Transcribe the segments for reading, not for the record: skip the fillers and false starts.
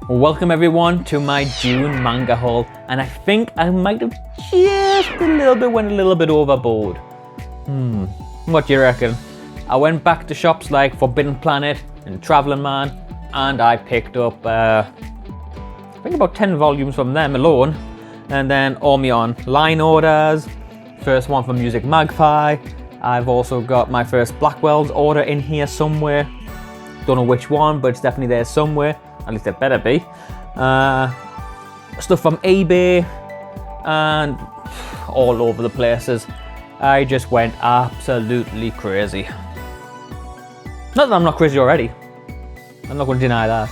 Welcome everyone to my June manga haul, and I think I might have just went a little bit overboard. What do you reckon? I went back to shops like Forbidden Planet and Traveling Man, and I picked up I think about 10 volumes from them alone, and then all my online orders, first one from Music Magpie. I've also got my first Blackwell's order in here somewhere. Don't know which one, but it's definitely there somewhere. At least it better be. Stuff from eBay and all over the places. I just went absolutely crazy. Not that I'm not crazy already. I'm not going to deny that.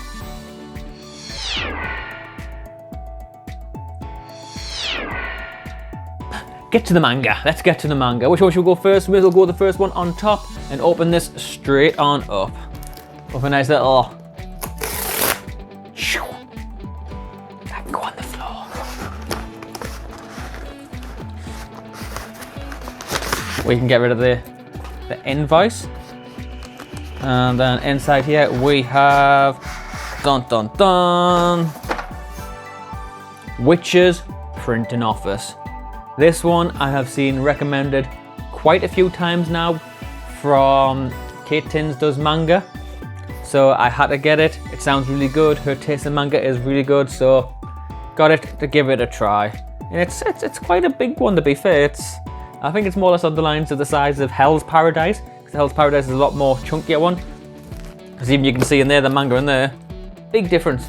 Get to the manga. Let's get to the manga. Which one should we go first? We'll go the first one on top and open this straight on up. With a nice little... That can go on the floor. We can get rid of the invoice. And then inside here we have... Dun dun dun! Witcher's Printing Office. This one I have seen recommended quite a few times now from Kate Tins Does Manga. So I had to get it. It sounds really good. Her taste in manga is really good, so got it to give it a try. And it's quite a big one, to be fair. I think it's more or less on the lines of the size of Hell's Paradise, because Hell's Paradise is a lot more chunkier one. Because even you can see in there, the manga in there, big difference.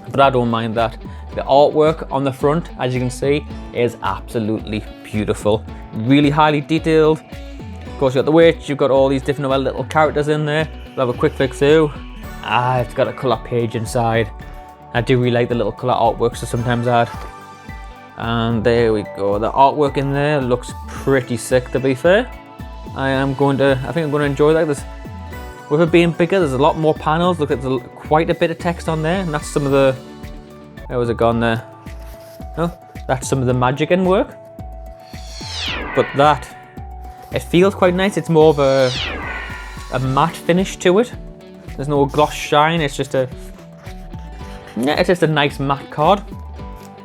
But I don't mind that. The artwork on the front, as you can see, is absolutely beautiful. Really highly detailed. Of course, you've got the witch, you've got all these different little characters in there. We'll have a quick flick through. It's got a colour page inside. I do really like the little colour artworks that sometimes add. And there we go. The artwork in there looks pretty sick, to be fair. I think I'm going to enjoy that. With it being bigger, there's a lot more panels. Look, there's quite a bit of text on there, and that's some of the... Where was it gone there? Oh, that's some of the magic in work. But it feels quite nice. It's more of a matte finish to it. There's no gloss shine. It's just a nice matte card.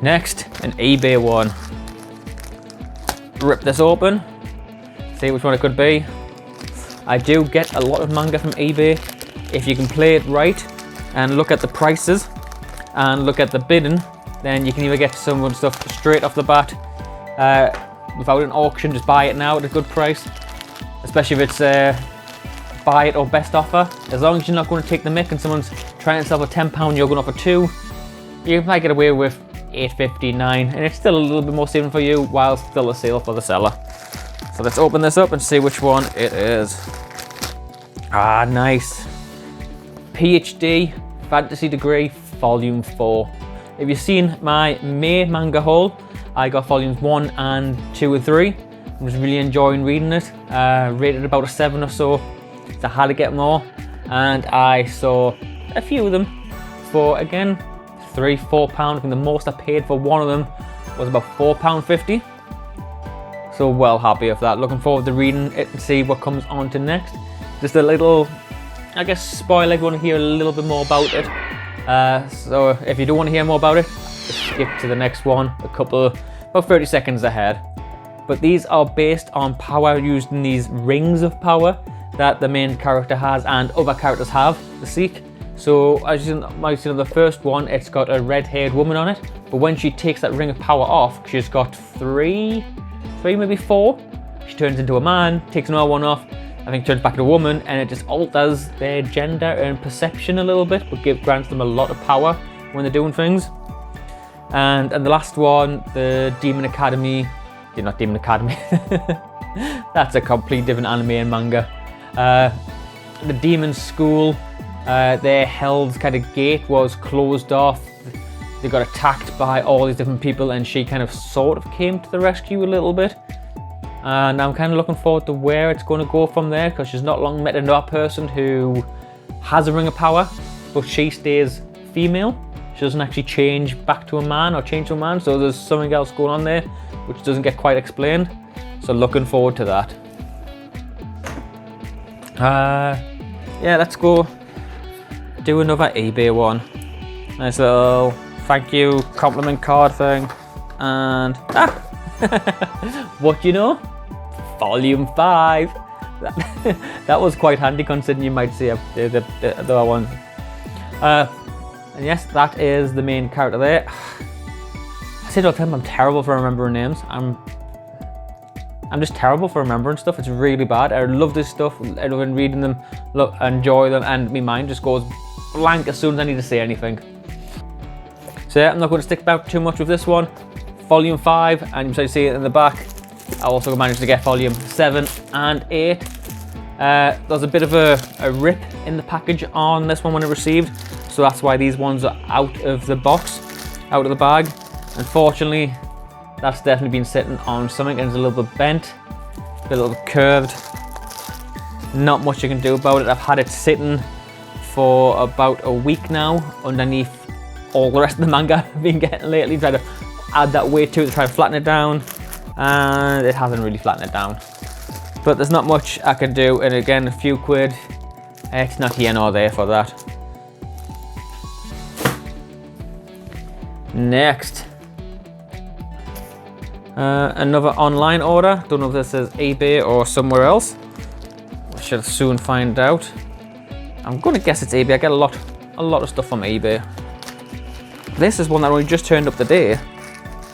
Next, an eBay one. Rip this open. See which one it could be. I do get a lot of manga from eBay. If you can play it right and look at the prices and look at the bidding, then you can either get some good stuff straight off the bat without an auction. Just buy it now at a good price, especially if it's buy it or best offer. As long as you're not going to take the mick and someone's trying to sell for £10, you're going to offer £2, you might get away with £8.59, and it's still a little bit more saving for you while still a sale for the seller. So let's open this up and see which one it is. Ah, nice. PhD Fantasy Degree Volume 4. If you've seen my May manga haul, I got volumes 1 and 2 and 3. I was really enjoying reading it. Rated about a 7 or so. So I had to get more. And I saw a few of them for, again, £3-4. I think the most I paid for one of them was about £4.50. So well happy with that. Looking forward to reading it and see what comes on to next. Just a little, I guess, spoiler if you want to hear a little bit more about it. So if you do want to hear more about it, just skip to the next one, about 30 seconds ahead. But these are based on power used in these rings of power that the main character has and other characters have to seek. So as you might see on the first one, it's got a red-haired woman on it. But when she takes that ring of power off, she's got three, maybe 4. She turns into a man, takes another one off, I think turns back to a woman, and it just alters their gender and perception a little bit, but grants them a lot of power when they're doing things. And the last one, the Demon Academy, not Demon Academy, that's a completely different anime and manga. The Demon School, their Hell's kind of gate was closed off. They got attacked by all these different people, and she kind of sort of came to the rescue a little bit. And I'm kind of looking forward to where it's going to go from there, because she's not long met another person who has a ring of power, but she stays female. She doesn't actually change back to a man or change to a man, so there's something else going on there which doesn't get quite explained. So looking forward to that. Yeah, let's go do another eBay one. Nice little thank you compliment card thing. And what do you know? Volume 5. That was quite handy considering you might see the other one. And yes, that is the main character there. I said all the time I'm terrible for remembering names. I'm just terrible for remembering stuff. It's really bad. I love this stuff. I love reading them, enjoy them, and my mind just goes blank as soon as I need to say anything. So yeah, I'm not going to stick about too much with this one. Volume 5, and you see it in the back. I also managed to get volume 7 and 8. There's a bit of a rip in the package on this one when it received, so that's why these ones are out of the box, out of the bag. Unfortunately, that's definitely been sitting on something and it's a little bit bent, a little bit curved. Not much you can do about it. I've had it sitting for about a week now underneath all the rest of the manga I've been getting lately, trying to add that weight to it to try to flatten it down, and it hasn't really flattened it down. But there's not much I can do, and again, a few quid, it's not here nor there for that. Next. Another online order. Don't know if this is eBay or somewhere else. We shall soon find out. I'm going to guess it's eBay. I get a lot of stuff from eBay. This is one that only just turned up today.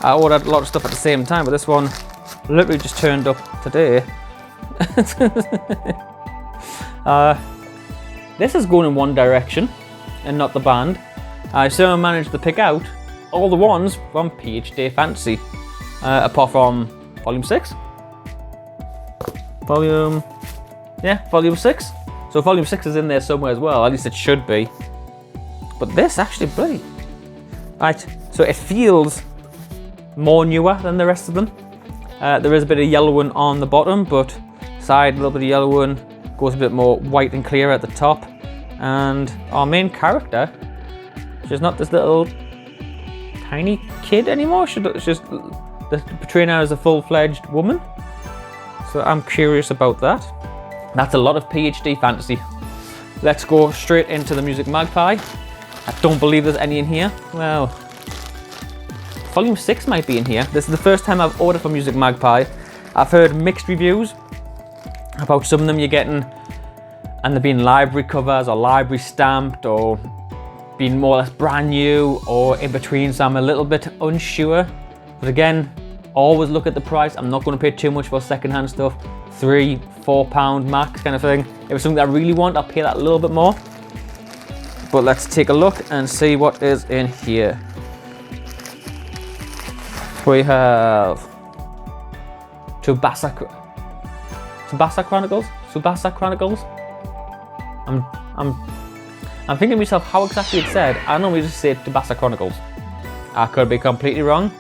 I ordered a lot of stuff at the same time, but this one literally just turned up today. This is going in one direction and not the band. I somehow managed to pick out all the ones from PhD Fantasy. Apart from volume 6. Volume 6. So volume 6 is in there somewhere as well, at least it should be. But this actually, bloody. Right, so it feels more newer than the rest of them. There is a bit of yellow one on the bottom, but side, a little bit of yellow one, goes a bit more white and clear at the top. And our main character, she's not this little tiny kid anymore, she's just portraying her as a full-fledged woman. So I'm curious about that. That's a lot of PhD Fantasy. Let's go straight into the Music Magpie. I don't believe there's any in here. Well, volume 6 might be in here. This is the first time I've ordered from Music Magpie. I've heard mixed reviews about some of them you're getting, and they're being library covers or library stamped or being more or less brand new or in between, so I'm a little bit unsure. But again, always look at the price. I'm not going to pay too much for secondhand stuff. £3-4 max kind of thing. If it's something I really want, I'll pay that a little bit more. But let's take a look and see what is in here. We have Tsubasa Chronicles. I'm thinking to myself how exactly it said. I normally just say Tsubasa Chronicles. I could be completely wrong.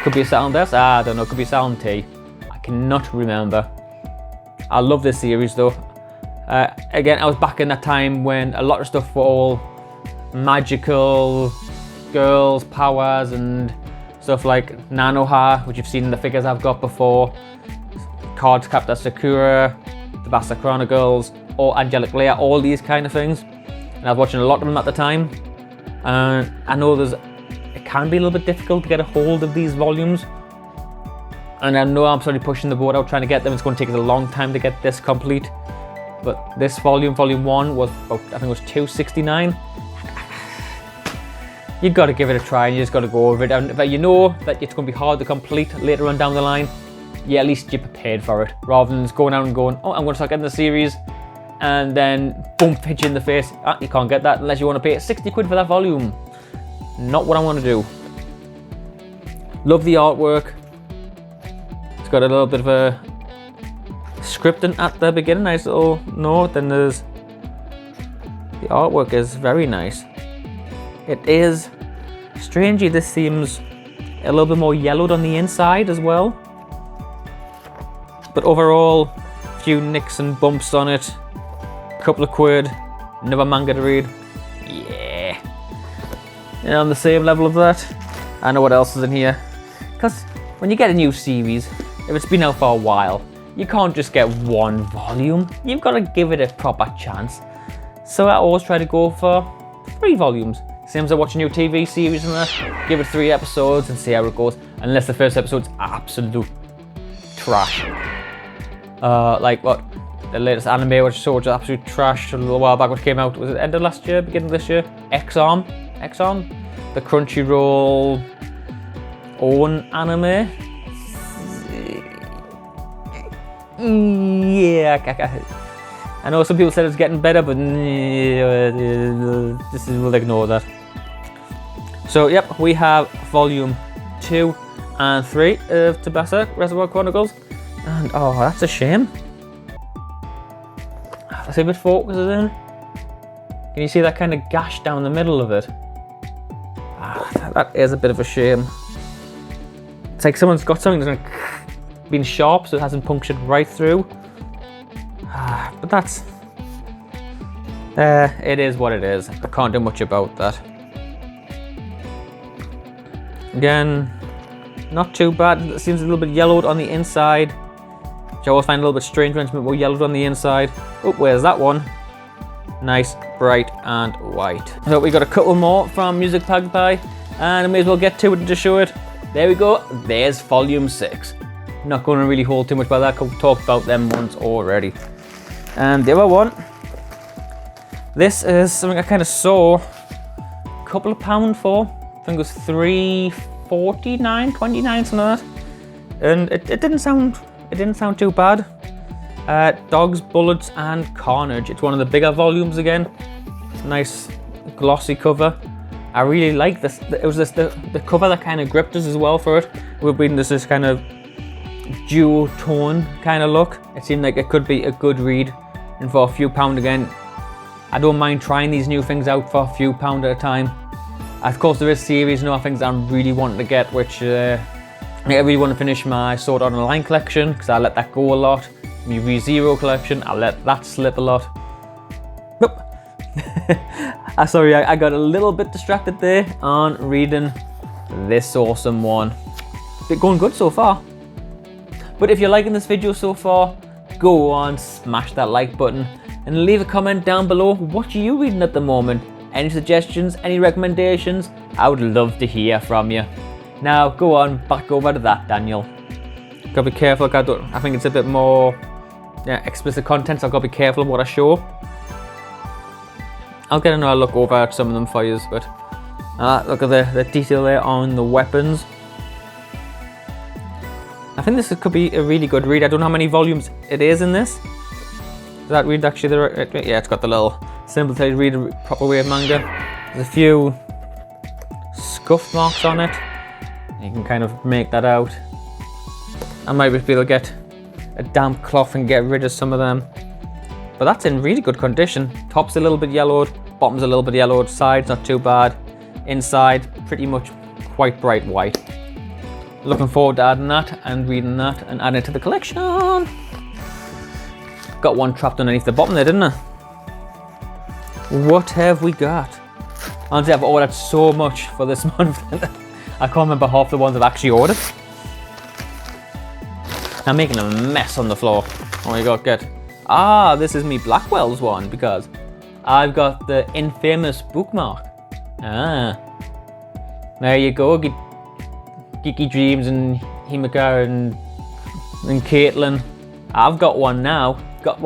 Could be a Sound S, I don't know, could be Sound T. I cannot remember. I love this series though. Again, I was back in that time when a lot of stuff were all magical, girls, powers, and stuff like Nanoha, which you've seen in the figures I've got before, Cards Captor Sakura, Tsubasa Chronicles, or Angelic Layer, all these kind of things. And I was watching a lot of them at the time. And I know it can be a little bit difficult to get a hold of these volumes. And I know I'm slowly pushing the boat out trying to get them. It's going to take us a long time to get this complete. But this volume 1, was about, I think it was $2.69. You've got to give it a try and you just got to go over it. And if you know that it's going to be hard to complete later on down the line, yeah, at least you're prepared for it. Rather than just going out and going, oh, I'm going to start getting the series, and then boom, hit you in the face. You can't get that unless you want to pay 60 quid for that volume. Not what I want to do. Love the artwork. It's got a little bit of a scripting at the beginning, nice little note. Then there's the artwork is very nice. It is strangely, this seems a little bit more yellowed on the inside as well. But overall, a few nicks and bumps on it. A couple of quid. Another manga to read. Yeah. And on the same level of that, I know what else is in here. Because when you get a new series, if it's been out for a while, you can't just get one volume. You've got to give it a proper chance. So I always try to go for 3 volumes. Same as I watch a new TV series and that. Give it 3 episodes and see how it goes. Unless the first episode's absolute trash. Like what? The latest anime which showed absolute trash a little while back, which came out, was it end of last year, beginning of this year? X-Arm? The Crunchyroll own anime? Yeah, I know some people said it's getting better, but we'll ignore that. So yep, we have volume 2 and 3 of Tsubasa Reservoir Chronicles. And oh, that's a shame. Let's see if it focuses in. Can you see that kind of gash down the middle of it? That is a bit of a shame. It's like someone's got something that's been sharp, so it hasn't punctured right through. But that's... it is what it is. I can't do much about that. Again, not too bad. It seems a little bit yellowed on the inside, which I always find a little bit strange when it's a bit more yellowed on the inside. Oh, where's that one? Nice, bright and white. So we got a couple more from Music Magpie, and I may as well get to it to show it. There we go. There's volume 6. Not going to really hold too much by that, because we've talked about them once already. And the other one, this is something I kind of saw a couple of pounds for. I think it was $3.49, $29, something like that. And it didn't sound too bad. Dogs, Bullets, and Carnage. It's one of the bigger volumes again. Nice glossy cover. I really like this. It was the cover that kind of gripped us as well for it. We've been this kind of duotone kind of look. It seemed like it could be a good read, and for a few pound again, I don't mind trying these new things out for a few pound at a time. Of course, there is series, things I'm really wanting to get, which I really want to finish my Sword Art Online collection, because I let that go a lot. My ReZero collection, I let that slip a lot. Nope. Sorry, I got a little bit distracted there on reading this awesome one. It's going good so far. But if you're liking this video so far, go on, smash that like button, and leave a comment down below. What are you reading at the moment? Any suggestions, any recommendations? I would love to hear from you. Now, go on, back over to that, Daniel. Gotta be careful, I think it's a bit more explicit content, so I've got to be careful of what I show. I'll get another look over at some of them for you, but look at the detail there on the weapons. I think this could be a really good read. I don't know how many volumes it is in this. Is that read actually the right? Yeah, it's got the little symbol to read a proper way of manga. There's a few scuff marks on it. You can kind of make that out. I might be able to get a damp cloth and get rid of some of them. But that's in really good condition. Top's a little bit yellowed, bottom's a little bit yellowed, side's not too bad. Inside, pretty much quite bright white. Looking forward to adding that and reading that and adding it to the collection. Got one trapped underneath the bottom there, didn't I? What have we got? Honestly, I've ordered so much for this month. I can't remember half the ones I've actually ordered. I'm making a mess on the floor. Oh my god, good. This is me Blackwell's one, because I've got the infamous bookmark. There you go, Geeky Dreams and Himika and Caitlin. I've got one now, but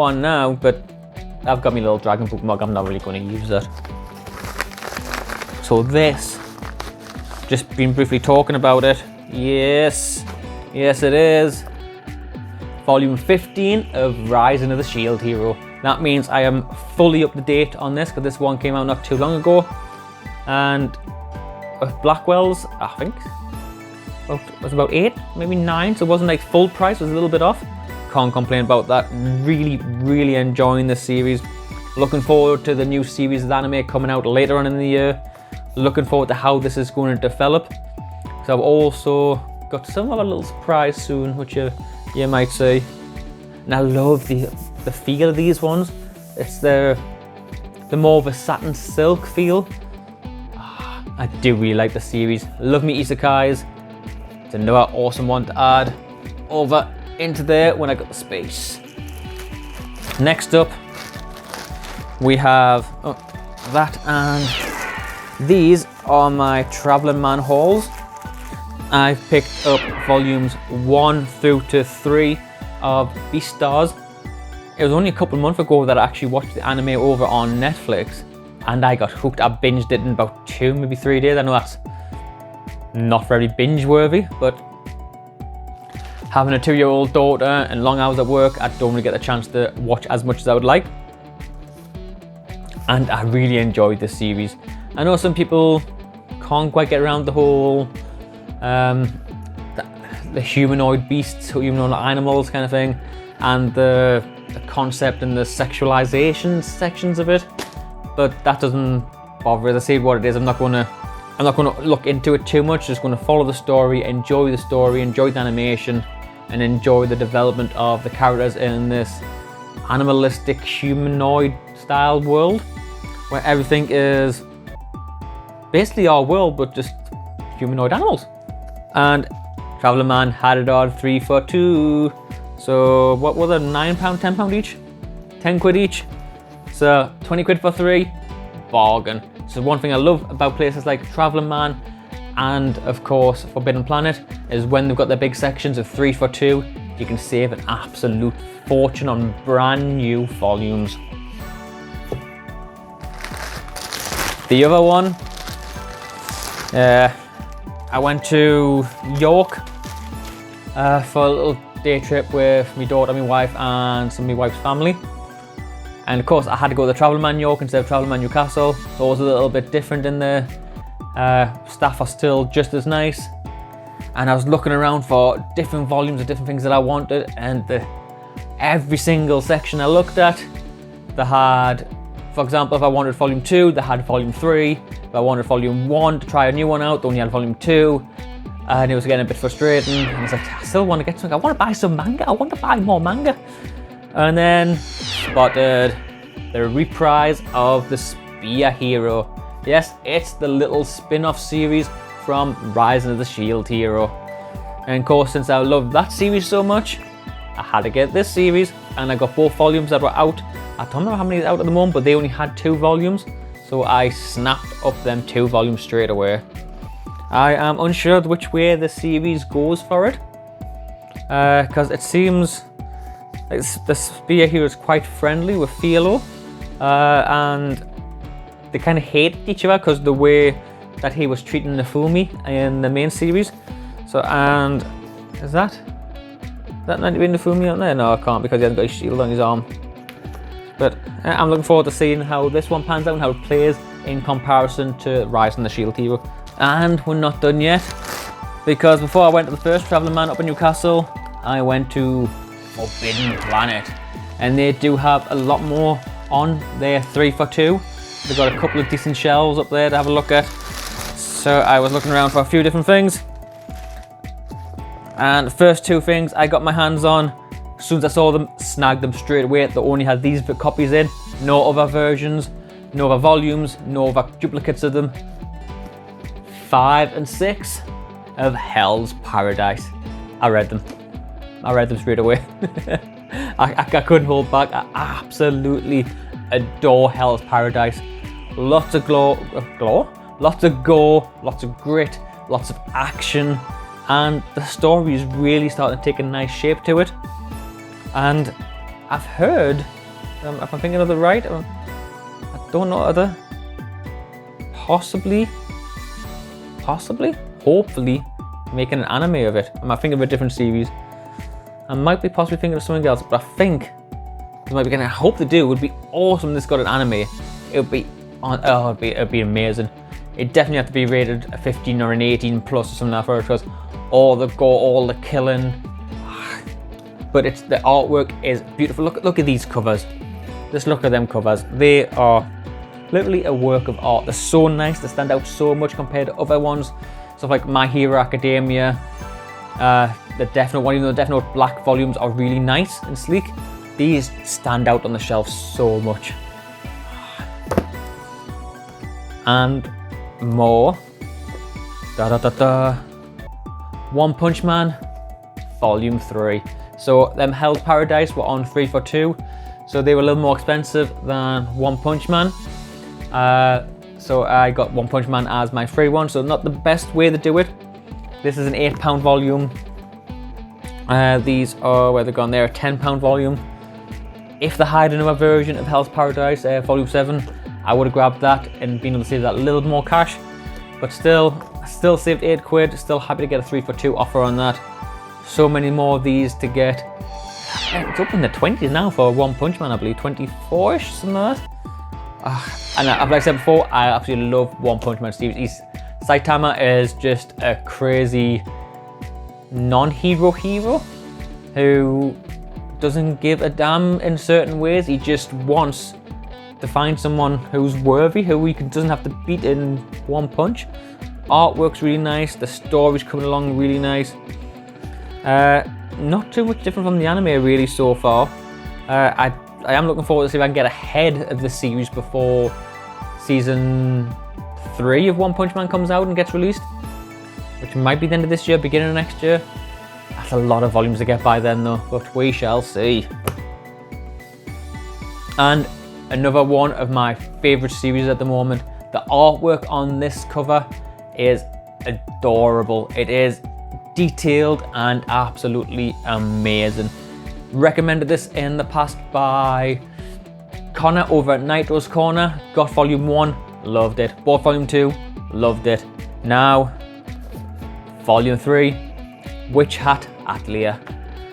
I've got my little dragon bookmark. I'm not really going to use that. So this, just been briefly talking about it. Yes it is. Volume 15 of Rising of the Shield Hero. That means I am fully up to date on this, because this one came out not too long ago. And Blackwell's, I think, it was about 8, maybe 9, so it wasn't like full price, it was a little bit off. Can't complain about that. Really enjoying this series. Looking forward to the new series of anime coming out later on in the year. Looking forward to how this is going to develop. So I've also got some other little surprise soon, which you might see. And I love the feel of these ones. It's the more of a satin silk feel. I do really like the series. Love me isekais. It's another awesome one to add over into there when I got the space. Next up, we have that, and These are my Traveling Man hauls. I've picked up volumes 1 through to 3 of Beastars. It was only a couple of months ago that I actually watched the anime over on Netflix, and I got hooked. I binged it in about 2, maybe 3 days. I know that's not very binge worthy, but having a 2-year-old daughter and long hours at work, I don't really get the chance to watch as much as I would like. And I really enjoyed this series. I know some people can't quite get around the whole the humanoid beasts, humanoid animals kind of thing, and the concept and the sexualization sections of it, but that doesn't bother. As I say what it is, I'm not gonna look into it too much. Just gonna follow the story, enjoy the animation, and enjoy the development of the characters in this animalistic humanoid style world where everything is basically our world but just humanoid animals. And Traveling Man had it on 3 for 2. So what were they, £9, £10 each? 10 quid each. So 20 quid for 3, bargain. So one thing I love about places like Traveling Man and of course Forbidden Planet is when they've got their big sections of 3 for 2, you can save an absolute fortune on brand new volumes. The other one, I went to York for a little day trip with my daughter, my wife, and some of my wife's family. And of course, I had to go to the Traveling Man York instead of Traveling Man Newcastle. So it was a little bit different in there. Staff are still just as nice. And I was looking around for different volumes of different things that I wanted. And every single section I looked at, they had, for example, if I wanted volume 2, they had volume 3. If I wanted volume 1 to try a new one out, they only had volume 2. And it was getting a bit frustrating. And I was like, I still want to get something. I want to buy some manga. I want to buy more manga. And then spotted the reprise of the Spear Hero. Yes, it's the little spin-off series from Rising of the Shield Hero. And of course, since I love that series so much, I had to get this series, and I got both volumes that were out. I don't know how many is out at the moment, but they only had 2 volumes, so I snapped up them 2 volumes straight away. I am unsure which way the series goes for it, because it seems like the Spear Hero is quite friendly with Philo, and they kind of hate each other because the way that he was treating Nafumi in the main series. So, and is that meant to be Nafumi on there? No, I can't, because he hasn't got his shield on his arm. But I'm looking forward to seeing how this one pans out and how it plays in comparison to Rise and the Shield Hero. And we're not done yet, because before I went to the first Traveling Man up in Newcastle, I went to Forbidden Planet, and they do have a lot more on their 3 for 2. They've got a couple of decent shelves up there to have a look at. So I was looking around for a few different things, and the first 2 things I got my hands on, as soon as I saw them, snagged them straight away. They only had these copies in, no other versions, no other volumes, no other duplicates of them. 5 and 6 of Hell's Paradise. I read them straight away. I couldn't hold back. I absolutely adore Hell's Paradise. Lots of lots of gore, lots of grit, lots of action, and the story is really starting to take a nice shape to it. And I've heard, if I'm thinking of the right, I don't know other, possibly, hopefully making an anime of it. I might think of a different series. I might be possibly thinking of something else, but I think they might be I hope they do. It would be awesome if this got an anime. It would be it'd be amazing. It definitely have to be rated a 15 or an 18 plus or something like that, because all the gore, all the killing. But the artwork is beautiful. Look at these covers. Just look at them covers. They are literally a work of art. They're so nice. They stand out so much compared to other ones. Stuff like My Hero Academia. The Death Note one, even though the Death Note black volumes are really nice and sleek, these stand out on the shelf so much. And more. One Punch Man, Volume 3. So them Hell's Paradise were on 3 for 2, so they were a little more expensive than One Punch Man. so I got One Punch Man as my free one, so not the best way to do it. This is an £8 volume. These are, where they're gone, they're a £10 volume. If they had another version of Hell's Paradise, Volume 7, I would have grabbed that and been able to save that little more cash. But still saved £8, still happy to get a 3 for 2 offer on that. So many more of these to get. It's up in the 20s now for One Punch Man, I believe, 24ish, something like that. And like I said before, I absolutely love One Punch Man series. Saitama is just a crazy non-hero who doesn't give a damn in certain ways. He just wants to find someone who's worthy, who he doesn't have to beat in one punch. Artwork's really nice, the story's coming along really nice. Not too much different from the anime really so far. I am looking forward to see if I can get ahead of the series before season 3 of One Punch Man comes out and gets released, which might be the end of this year, beginning of next year. That's a lot of volumes to get by then though, but we shall see. And another one of my favourite series at the moment. The artwork on this cover is adorable. It is detailed and absolutely amazing. Recommended this in the past by Connor over at Nitro's Corner. Got volume 1, loved it. Bought volume 2, loved it. Now, volume 3, Witch Hat Atelier.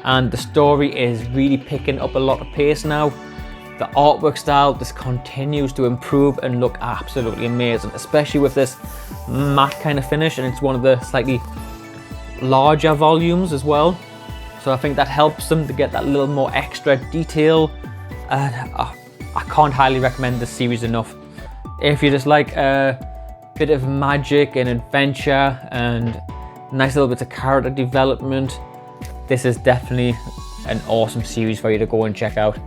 And the story is really picking up a lot of pace now. The artwork style just continues to improve and look absolutely amazing, especially with this matte kind of finish, and it's one of the slightly larger volumes as well. So I think that helps them to get that little more extra detail. And I can't highly recommend this series enough. If you just like a bit of magic and adventure and nice little bits of character development, this is definitely an awesome series for you to go and check out.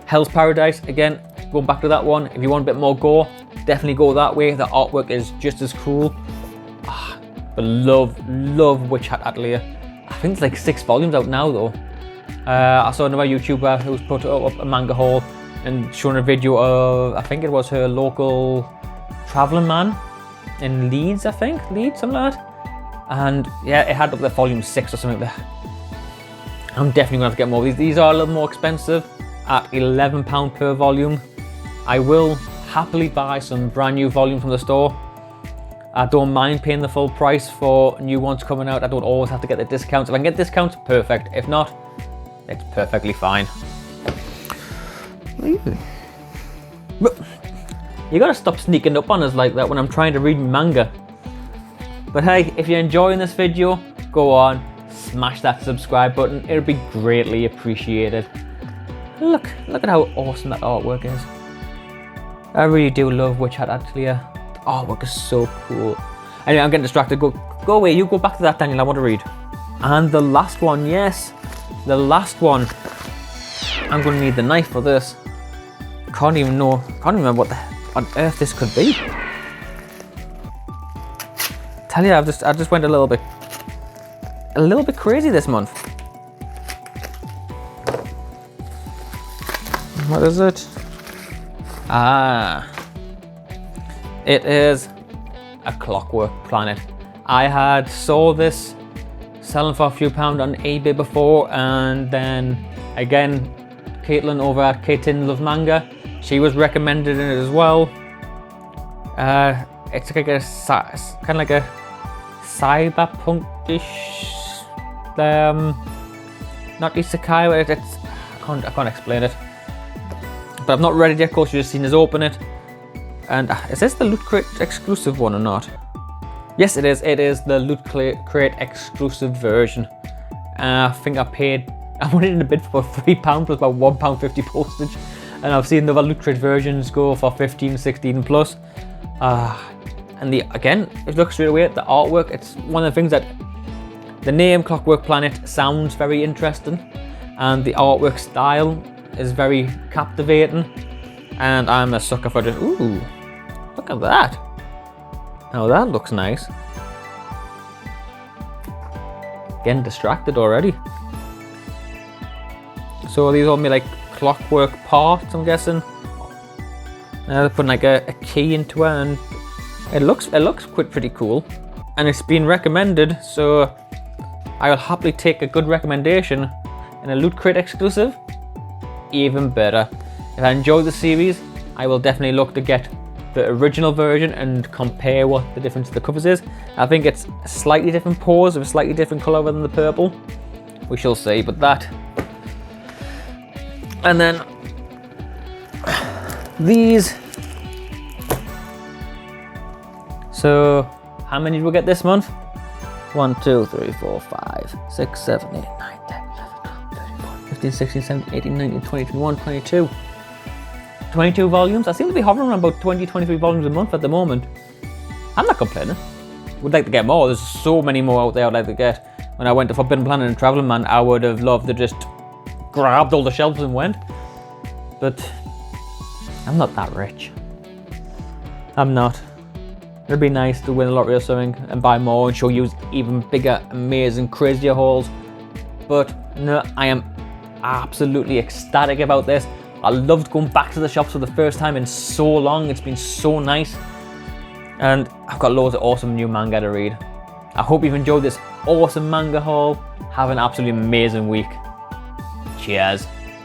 Hell's Paradise, again, going back to that one, if you want a bit more gore, definitely go that way. The artwork is just as cool. But love Witch Hat Atelier. I think it's like 6 volumes out now though. I saw another YouTuber who's put up a manga haul and shown a video of, I think it was her local traveling man in Leeds, something like that. And yeah, it had up to volume 6 or something like that. I'm definitely gonna have to get more of these. These are a little more expensive at £11 per volume. I will happily buy some brand new volumes from the store. I don't mind paying the full price for new ones coming out. I don't always have to get the discounts. If I can get discounts, perfect. If not, it's perfectly fine. But you gotta stop sneaking up on us like that when I'm trying to read manga. But hey, if you're enjoying this video, go on, smash that subscribe button. It'll be greatly appreciated. Look at how awesome that artwork is. I really do love Witch Hat Atelier. The artwork is so cool. Anyway, I'm getting distracted. Go away. You go back to that, Daniel. I want to read. And the last one, yes. The last one. I'm going to need the knife for this. Can't even remember what on earth this could be. Tell you, I just went a little bit crazy this month. What is it? It is a Clockwork Planet. I had saw this selling for a few pounds on eBay before, and then again, Caitlin over at Caitlin Love Manga, she was recommended in it as well. It's like kind of like a cyberpunk-ish, not isekai. I can't explain it. But I've not read it yet, of course. You've just seen us open it. And is this the Loot Crate exclusive one or not? Yes, it is. It is the Loot Crate exclusive version. I think I went in a bid for £3 plus about £1.50 postage. And I've seen the other Loot Crate versions go for 15, 16 plus. And again, if you look straight away at the artwork, it's one of the things that the name Clockwork Planet sounds very interesting. And the artwork style is very captivating, and I'm a sucker for just, ooh, look at that. Now that looks nice. Getting distracted already. So these all made like clockwork parts, I'm guessing. Now they're putting like a key into it, and It looks pretty cool, and it's been recommended, so I will happily take a good recommendation and a Loot Crate exclusive. Even better. If I enjoy the series, I will definitely look to get the original version and compare what the difference of the covers is. I think it's a slightly different pose with a slightly different colour than the purple. We shall see, but that. And then these. So how many did we get this month? 1, 2, 3, 4, 5, 6, 7, 8, 9, 10, 11, 12, 13, 14, 15, 16, 17, 18, 19, 20, 21, 22. 22 volumes. I seem to be hovering around about 20, 23 volumes a month at the moment. I'm not complaining. Would like to get more. There's so many more out there I'd like to get. When I went to Forbidden Planet and Traveling Man, I would have loved to just grabbed all the shelves and went. But I'm not that rich. I'm not. It'd be nice to win a lottery or something and buy more and show you even bigger, amazing, crazier hauls. But no, I am absolutely ecstatic about this. I loved going back to the shops for the first time in so long. It's been so nice. And I've got loads of awesome new manga to read. I hope you've enjoyed this awesome manga haul. Have an absolutely amazing week. Cheers.